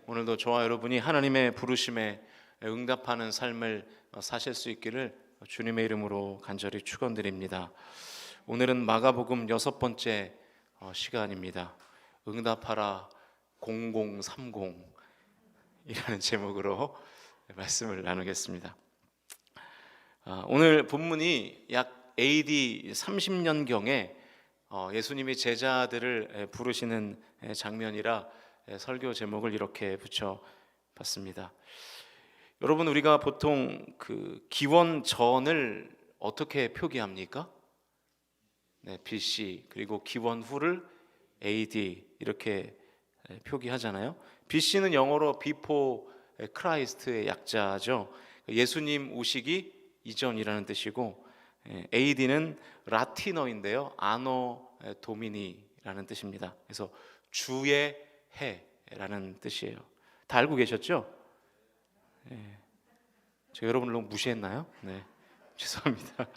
오늘도 저와 여러분이 하나님의 부르심에 응답하는 삶을 사실 수 있기를 주님의 이름으로 간절히 축원드립니다. 오늘은 마가복음 6번째 시간입니다. 응답하라 0030 이라는 제목으로 말씀을 나누겠습니다. 오늘 본문이 약 AD 30년경에 예수님이 제자들을 부르시는 장면이라 설교 제목을 이렇게 붙여봤습니다. 여러분, 우리가 보통 그 기원전을 어떻게 표기합니까? BC, 그리고 기원 후를 AD 이렇게 표기하잖아요. BC는 영어로 Before Christ의 약자죠. 예수님 오시기 이전이라는 뜻이고, AD는 라틴어인데요, 아노 도미니라는 뜻입니다. 그래서 주의 해라는 뜻이에요. 다 알고 계셨죠? 제가 여러분을 너무 무시했나요? 네, 죄송합니다.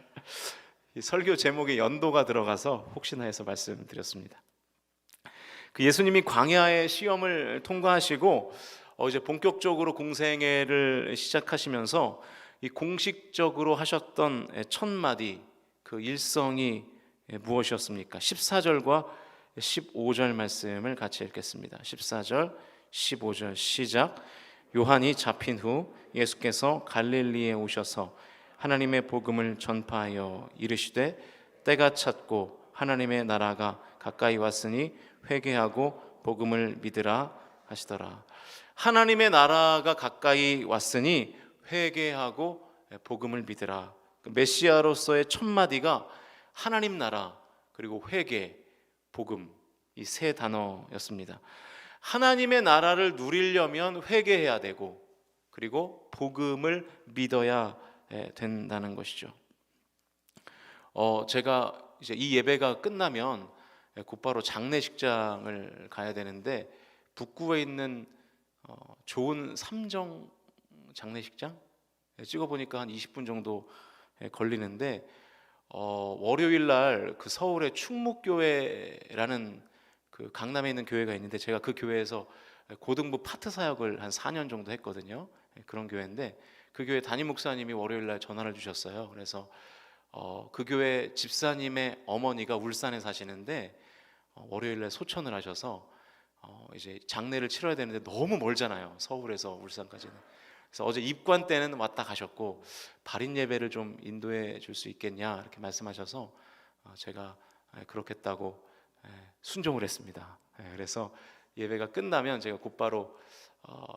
이 설교 제목에 연도가 들어가서 혹시나 해서 말씀드렸습니다. 그 예수님이 광야의 시험을 통과하시고 이제 본격적으로 공생애를 시작하시면서 이 공식적으로 하셨던 첫 마디, 그 일성이 무엇이었습니까? 14절과 15절 말씀을 같이 읽겠습니다. 14절, 15절 시작. 요한이 잡힌 후 예수께서 갈릴리에 오셔서 하나님의 복음을 전파하여 이르시되 때가 찼고 하나님의 나라가 가까이 왔으니 회개하고 복음을 믿으라 하시더라. 하나님의 나라가 가까이 왔으니 회개하고 복음을 믿으라. 메시아로서의 첫 마디가 하나님 나라 그리고 회개, 복음, 이 세 단어였습니다. 하나님의 나라를 누리려면 회개해야 되고, 그리고 복음을 믿어야 된다는 것이죠. 제가 이제 이 예배가 끝나면 곧바로 장례식장을 가야 되는데, 북구에 있는 좋은 삼정 장례식장 찍어보니까 한 20분 정도 걸리는데, 월요일 날 그 서울의 충무교회라는 그 강남에 있는 교회가 있는데, 제가 그 교회에서 고등부 파트 사역을 한 4년 정도 했거든요. 그런 교회인데, 그 교회 담임 목사님이 월요일 날 전화를 주셨어요. 그래서 그 교회 집사님의 어머니가 울산에 사시는데 월요일 날 소천을 하셔서 이제 장례를 치러야 되는데 너무 멀잖아요, 서울에서 울산까지는. 그래서 어제 입관 때는 왔다 가셨고, 발인 예배를 좀 인도해 줄 수 있겠냐 이렇게 말씀하셔서 제가 그렇겠다고 순종을 했습니다. 그래서 예배가 끝나면 제가 곧바로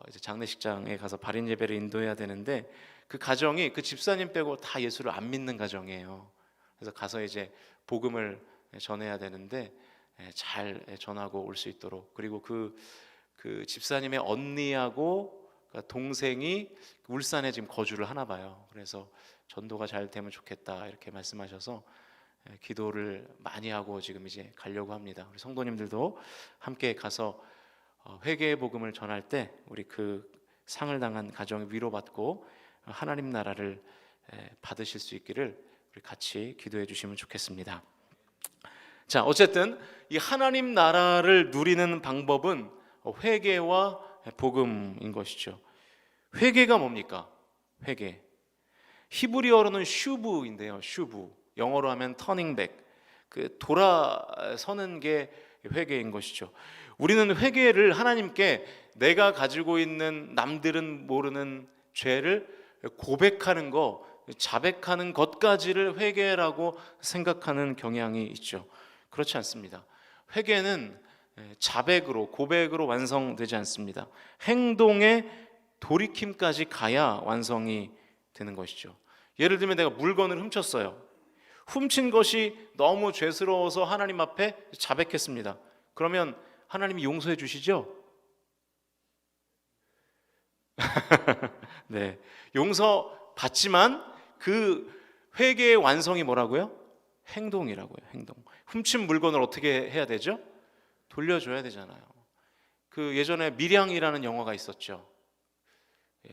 이제 장례식장에 가서 발인 예배를 인도해야 되는데, 그 가정이 그 집사님 빼고 다 예수를 안 믿는 가정이에요. 그래서 가서 이제 복음을 전해야 되는데 잘 전하고 올 수 있도록, 그리고 그 집사님의 언니하고 동생이 울산에 지금 거주를 하나 봐요. 그래서 전도가 잘 되면 좋겠다 이렇게 말씀하셔서 기도를 많이 하고 지금 이제 가려고 합니다. 우리 성도님들도 함께 가서 회개의 복음을 전할 때 우리 그 상을 당한 가정이 위로받고 하나님 나라를 받으실 수 있기를 우리 같이 기도해 주시면 좋겠습니다. 자, 어쨌든 이 하나님 나라를 누리는 방법은 회개와 복음인 것이죠. 회개가 뭡니까? 회개. 히브리어로는 슈브인데요. 슈브. 영어로 하면 turning back. 그 돌아서는 게 회개인 것이죠. 우리는 회개를 하나님께 내가 가지고 있는 남들은 모르는 죄를 고백하는 거, 자백하는 것까지를 회개라고 생각하는 경향이 있죠. 그렇지 않습니다. 회개는 자백으로, 고백으로 완성되지 않습니다. 행동의 돌이킴까지 가야 완성이 되는 것이죠. 예를 들면 내가 물건을 훔쳤어요. 훔친 것이 너무 죄스러워서 하나님 앞에 자백했습니다. 그러면 하나님이 용서해 주시죠? 네, 용서 받지만 그 회개의 완성이 뭐라고요? 행동이라고요. 행동. 훔친 물건을 어떻게 해야 되죠? 돌려줘야 되잖아요. 그 예전에 밀양이라는 영화가 있었죠.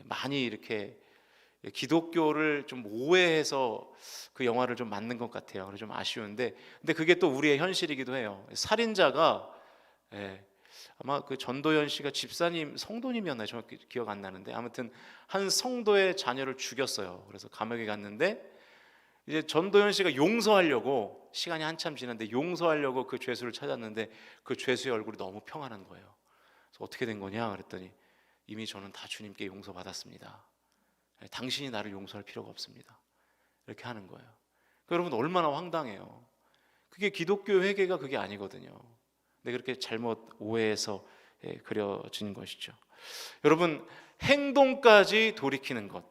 많이 이렇게 기독교를 좀 오해해서 그 영화를 좀 만든 것 같아요. 그래서 좀 아쉬운데, 근데 그게 또 우리의 현실이기도 해요. 살인자가 아마 그 전도연 씨가 집사님 성도님이었나요? 정확히 기억 안 나는데 아무튼 한 성도의 자녀를 죽였어요. 그래서 감옥에 갔는데 이제 전도연 씨가 용서하려고 시간이 한참 지났는데 용서하려고 그 죄수를 찾았는데 그 죄수의 얼굴이 너무 평안한 거예요. 그래서 어떻게 된 거냐 그랬더니 이미 저는 다 주님께 용서받았습니다. 당신이 나를 용서할 필요가 없습니다. 이렇게 하는 거예요. 여러분 얼마나 황당해요. 그게 기독교 회개가 그게 아니거든요. 근데 그렇게 잘못 오해해서 그려진 것이죠. 여러분 행동까지 돌이키는 것,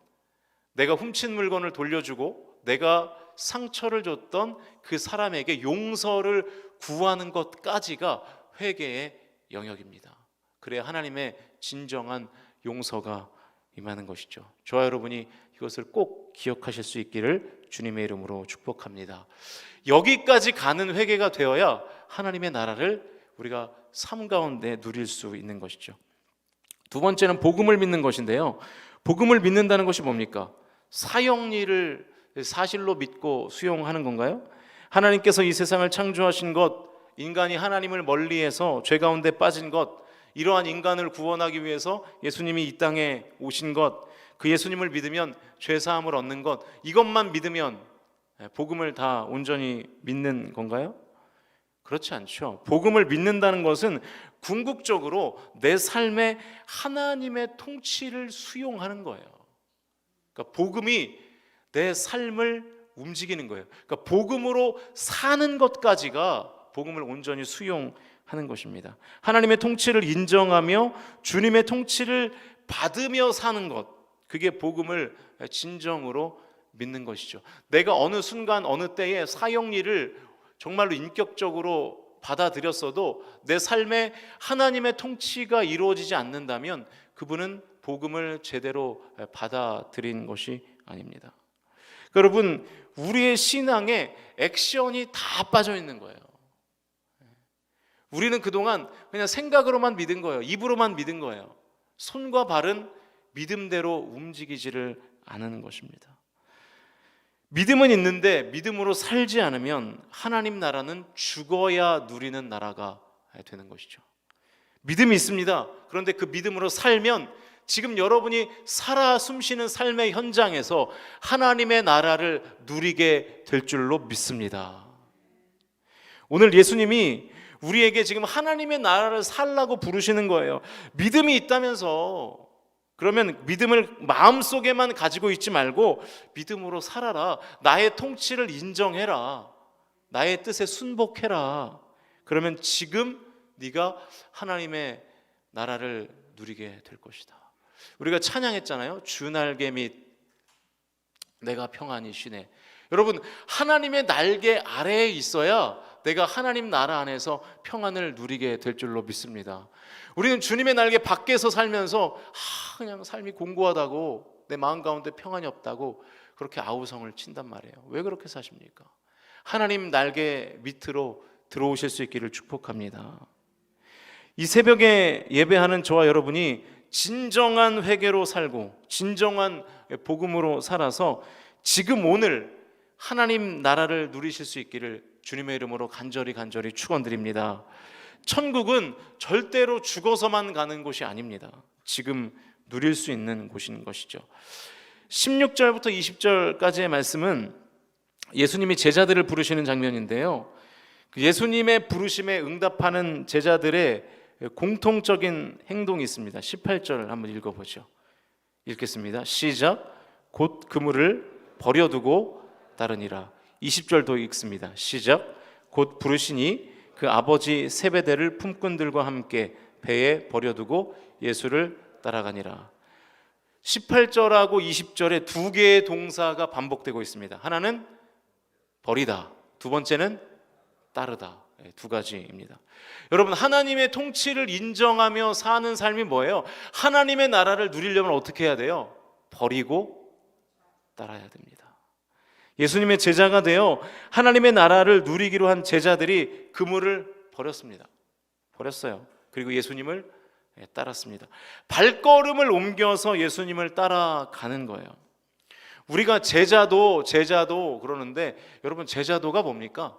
내가 훔친 물건을 돌려주고 내가 상처를 줬던 그 사람에게 용서를 구하는 것까지가 회개의 영역입니다. 그래야 하나님의 진정한 용서가 임하는 것이죠. 저와 여러분이 이것을 꼭 기억하실 수 있기를 주님의 이름으로 축복합니다. 여기까지 가는 회개가 되어야 하나님의 나라를 우리가 삶 가운데 누릴 수 있는 것이죠. 두 번째는 복음을 믿는 것인데요. 복음을 믿는다는 것이 뭡니까? 사형리를 사실로 믿고 수용하는 건가요? 하나님께서 이 세상을 창조하신 것, 인간이 하나님을 멀리해서 죄 가운데 빠진 것, 이러한 인간을 구원하기 위해서 예수님이 이 땅에 오신 것, 그 예수님을 믿으면 죄 사함을 얻는 것, 이것만 믿으면 복음을 다 온전히 믿는 건가요? 그렇지 않죠. 복음을 믿는다는 것은 궁극적으로 내 삶에 하나님의 통치를 수용하는 거예요. 그러니까 복음이 내 삶을 움직이는 거예요. 그러니까 복음으로 사는 것까지가 복음을 온전히 수용하는 것입니다. 하나님의 통치를 인정하며 주님의 통치를 받으며 사는 것, 그게 복음을 진정으로 믿는 것이죠. 내가 어느 순간 어느 때에 사형리를 정말로 인격적으로 받아들였어도 내 삶에 하나님의 통치가 이루어지지 않는다면 그분은 복음을 제대로 받아들인 것이 아닙니다. 여러분 우리의 신앙에 액션이 다 빠져 있는 거예요. 우리는 그동안 그냥 생각으로만 믿은 거예요. 입으로만 믿은 거예요. 손과 발은 믿음대로 움직이지를 않는 것입니다. 믿음은 있는데 믿음으로 살지 않으면 하나님 나라는 죽어야 누리는 나라가 되는 것이죠. 믿음이 있습니다. 그런데 그 믿음으로 살면 지금 여러분이 살아 숨쉬는 삶의 현장에서 하나님의 나라를 누리게 될 줄로 믿습니다. 오늘 예수님이 우리에게 지금 하나님의 나라를 살라고 부르시는 거예요. 믿음이 있다면서, 그러면 믿음을 마음속에만 가지고 있지 말고 믿음으로 살아라. 나의 통치를 인정해라. 나의 뜻에 순복해라. 그러면 지금 네가 하나님의 나라를 누리게 될 것이다. 우리가 찬양했잖아요. 주 날개 및 내가 평안히 쉬네. 여러분 하나님의 날개 아래에 있어야 내가 하나님 나라 안에서 평안을 누리게 될 줄로 믿습니다. 우리는 주님의 날개 밖에서 살면서 그냥 삶이 공고하다고, 내 마음 가운데 평안이 없다고 그렇게 아우성을 친단 말이에요. 왜 그렇게 사십니까? 하나님 날개 밑으로 들어오실 수 있기를 축복합니다. 이 새벽에 예배하는 저와 여러분이 진정한 회개로 살고 진정한 복음으로 살아서 지금 오늘 하나님 나라를 누리실 수 있기를 주님의 이름으로 간절히 축원드립니다. 천국은 절대로 죽어서만 가는 곳이 아닙니다. 지금 누릴 수 있는 곳인 것이죠. 16절부터 20절까지의 말씀은 예수님이 제자들을 부르시는 장면인데요. 예수님의 부르심에 응답하는 제자들의 공통적인 행동이 있습니다. 18절 한번 읽어보죠. 읽겠습니다. 시작. 곧 그물을 버려두고 따르니라. 20절도 읽습니다. 시작. 곧 부르시니 그 아버지 세베대를 품꾼들과 함께 배에 버려두고 예수를 따라가니라. 18절하고 20절에 두 개의 동사가 반복되고 있습니다. 하나는 버리다, 두 번째는 따르다. 두 가지입니다. 여러분 하나님의 통치를 인정하며 사는 삶이 뭐예요? 하나님의 나라를 누리려면 어떻게 해야 돼요? 버리고 따라야 됩니다. 예수님의 제자가 되어 하나님의 나라를 누리기로 한 제자들이 그물을 버렸어요. 그리고 예수님을 따랐습니다. 발걸음을 옮겨서 예수님을 따라가는 거예요. 우리가 제자도 그러는데 여러분 제자도가 뭡니까?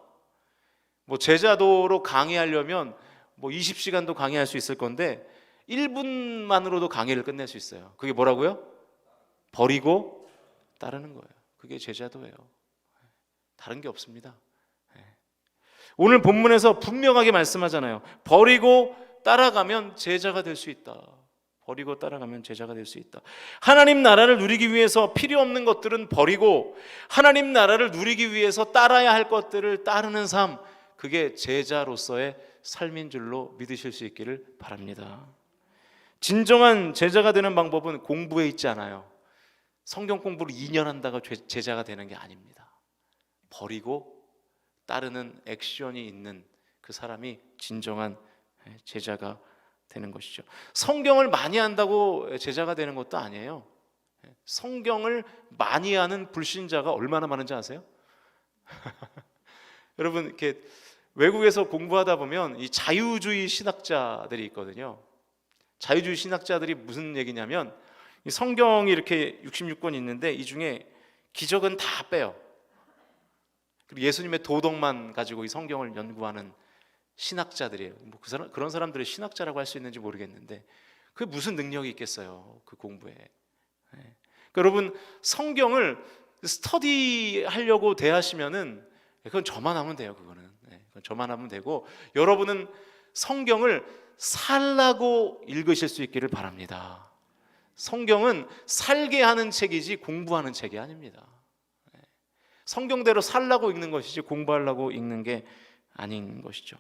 제자도로 강의하려면 뭐 20시간도 강의할 수 있을 건데 1분만으로도 강의를 끝낼 수 있어요. 그게 뭐라고요? 버리고 따르는 거예요. 그게 제자도예요. 다른 게 없습니다. 오늘 본문에서 분명하게 말씀하잖아요. 버리고 따라가면 제자가 될 수 있다. 버리고 따라가면 제자가 될 수 있다. 하나님 나라를 누리기 위해서 필요 없는 것들은 버리고 하나님 나라를 누리기 위해서 따라야 할 것들을 따르는 삶, 그게 제자로서의 삶인 줄로 믿으실 수 있기를 바랍니다. 진정한 제자가 되는 방법은 공부에 있지 않아요. 성경 공부를 2년 한다고 제자가 되는 게 아닙니다. 버리고 따르는 액션이 있는 그 사람이 진정한 제자가 되는 것이죠. 성경을 많이 한다고 제자가 되는 것도 아니에요. 성경을 많이 하는 불신자가 얼마나 많은지 아세요? 여러분, 이렇게 외국에서 공부하다 보면 이 자유주의 신학자들이 있거든요. 자유주의 신학자들이 무슨 얘기냐면 이 성경이 이렇게 66권 있는데 이 중에 기적은 다 빼요. 그리고 예수님의 도덕만 가지고 이 성경을 연구하는 신학자들이에요. 뭐 그런 사람들을 신학자라고 할 수 있는지 모르겠는데 그게 무슨 능력이 있겠어요, 그 공부에. 그러니까 여러분, 성경을 스터디하려고 대하시면은 그건 저만 하면 돼요. 그건 저만 하면 되고, 여러분은 성경을 살라고 읽으실 수 있기를 바랍니다. 성경은 살게 하는 책이지 공부하는 책이 아닙니다. 성경대로 살라고 읽는 것이지 공부하려고 읽는 게 아닌 것이죠.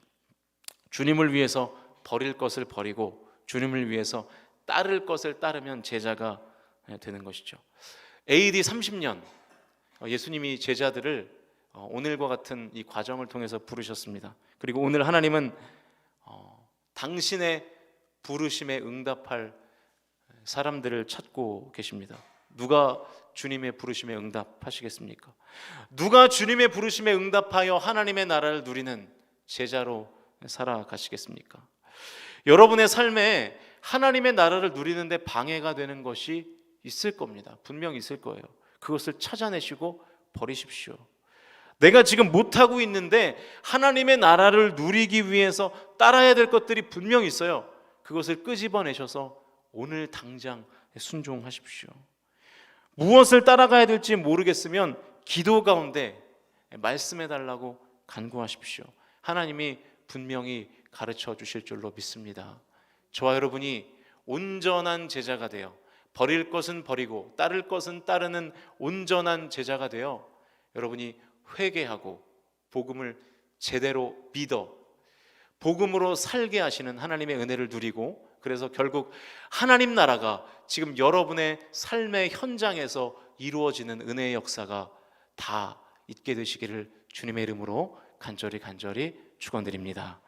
주님을 위해서 버릴 것을 버리고 주님을 위해서 따를 것을 따르면 제자가 되는 것이죠. AD 30년 예수님이 제자들을 오늘과 같은 이 과정을 통해서 부르셨습니다. 그리고 오늘 하나님은 당신의 부르심에 응답할 사람들을 찾고 계십니다. 누가 주님의 부르심에 응답하시겠습니까? 누가 주님의 부르심에 응답하여 하나님의 나라를 누리는 제자로 살아가시겠습니까? 여러분의 삶에 하나님의 나라를 누리는데 방해가 되는 것이 있을 겁니다. 분명 있을 거예요. 그것을 찾아내시고 버리십시오. 내가 지금 못하고 있는데 하나님의 나라를 누리기 위해서 따라야 될 것들이 분명 있어요. 그것을 끄집어내셔서 오늘 당장 순종하십시오. 무엇을 따라가야 될지 모르겠으면 기도 가운데 말씀해달라고 간구하십시오. 하나님이 분명히 가르쳐 주실 줄로 믿습니다. 저와 여러분이 온전한 제자가 되어 버릴 것은 버리고 따를 것은 따르는 온전한 제자가 되어 여러분이 회개하고 복음을 제대로 믿어 복음으로 살게 하시는 하나님의 은혜를 누리고, 그래서 결국 하나님 나라가 지금 여러분의 삶의 현장에서 이루어지는 은혜의 역사가 다 있게 되시기를 주님의 이름으로 간절히 축원드립니다.